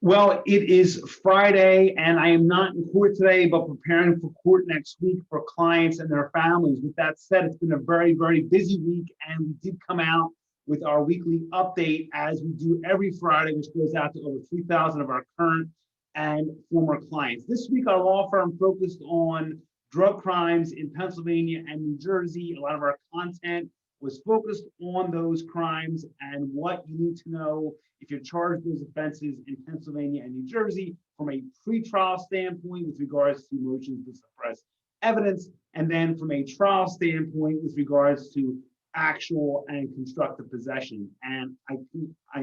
Well, it is Friday, and I am not in court today, but preparing for court next week for clients and their families. With that said, it's been a very, very busy week, and we did come out with our weekly update as we do every Friday, which goes out to over 3,000 of our current and former clients. This week, our law firm focused on drug crimes in Pennsylvania and New Jersey. A lot of our content was focused on those crimes and what you need to know if you're charged with those offenses in Pennsylvania and New Jersey from a pretrial standpoint with regards to motions to suppress evidence, and then from a trial standpoint with regards to actual and constructive possession. And I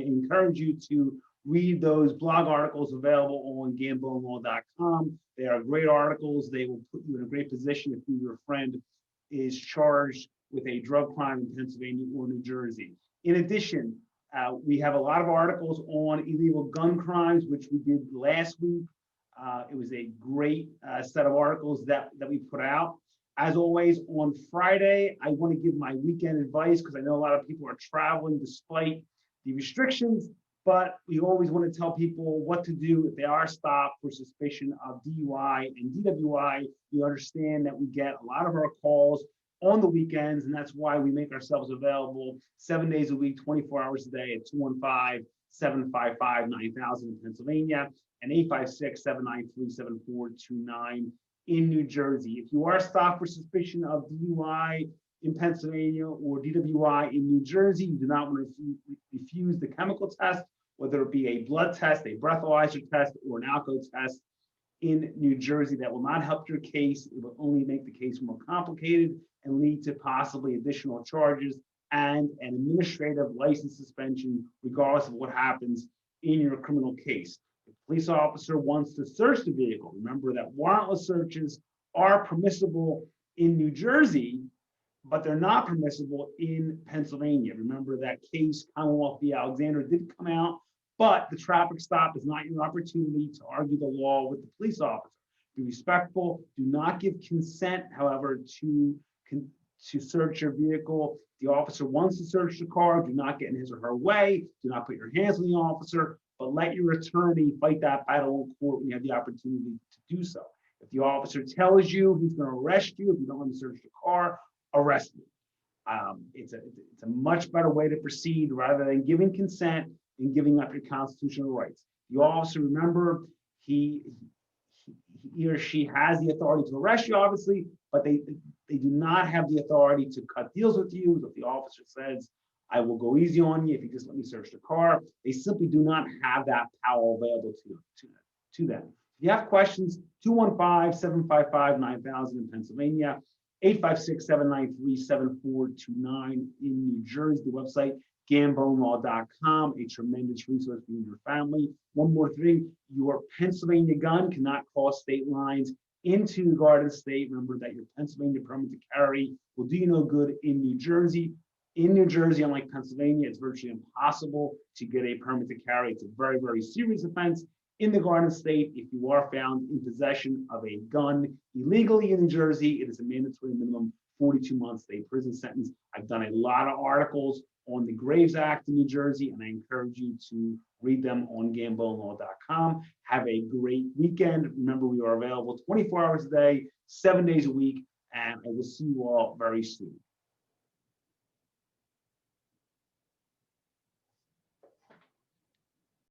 encourage you to read those blog articles available on GamboneLaw.com. They are great articles. They will put you in a great position if your friend is charged with a drug crime in Pennsylvania or New Jersey. In addition, we have a lot of articles on illegal gun crimes, which we did last week. It was a great set of articles that we put out. As always, on Friday, I want to give my weekend advice because I know a lot of people are traveling despite the restrictions, but we always want to tell people what to do if they are stopped for suspicion of DUI and DWI. We understand that we get a lot of our calls on the weekends, and that's why we make ourselves available 7 days a week, 24 hours a day at 215-755-9000 in Pennsylvania and 856-793-7429 in New Jersey. If you are stopped for suspicion of DUI in Pennsylvania or DWI in New Jersey, you do not want to refuse the chemical test, whether it be a blood test, a breathalyzer test, or an alcohol test in New Jersey. That will not help your case. It will only make the case more complicated and lead to possibly additional charges and an administrative license suspension, regardless of what happens in your criminal case. If a police officer wants to search the vehicle, remember that warrantless searches are permissible in New Jersey, but they're not permissible in Pennsylvania. Remember that case, Commonwealth v. Alexander, did come out, but the traffic stop is not your opportunity to argue the law with the police officer. Be respectful. Do not give consent, however, to search your vehicle. If the officer wants to search the car, do not get in his or her way. Do not put your hands on the officer, but let your attorney fight that battle in court when you have the opportunity to do so. If the officer tells you he's going to arrest you, if you don't want to search the car, arrest him. It's a much better way to proceed rather than giving consent and giving up your constitutional rights. The officer, remember, he or she has the authority to arrest you, obviously, but they do not have the authority to cut deals with you. If the officer says, I will go easy on you if you just let me search the car, they simply do not have that power available to them. If you have questions, 215-755-9000 in Pennsylvania, 856-793-7429 in New Jersey. The website, GamboneLaw.com, a tremendous resource for you and your family. One more thing, your Pennsylvania gun cannot cross state lines into the Garden State. Remember that your Pennsylvania permit to carry will do you no good in New Jersey. In New Jersey, unlike Pennsylvania, it's virtually impossible to get a permit to carry. It's a very, very serious offense in the Garden State. If you are found in possession of a gun illegally in New Jersey, it is a mandatory minimum 42 months a prison sentence. I've done a lot of articles on the Graves Act in New Jersey, and I encourage you to read them on GamboneLaw.com. Have a great weekend. Remember, we are available 24 hours a day, 7 days a week, and I will see you all very soon.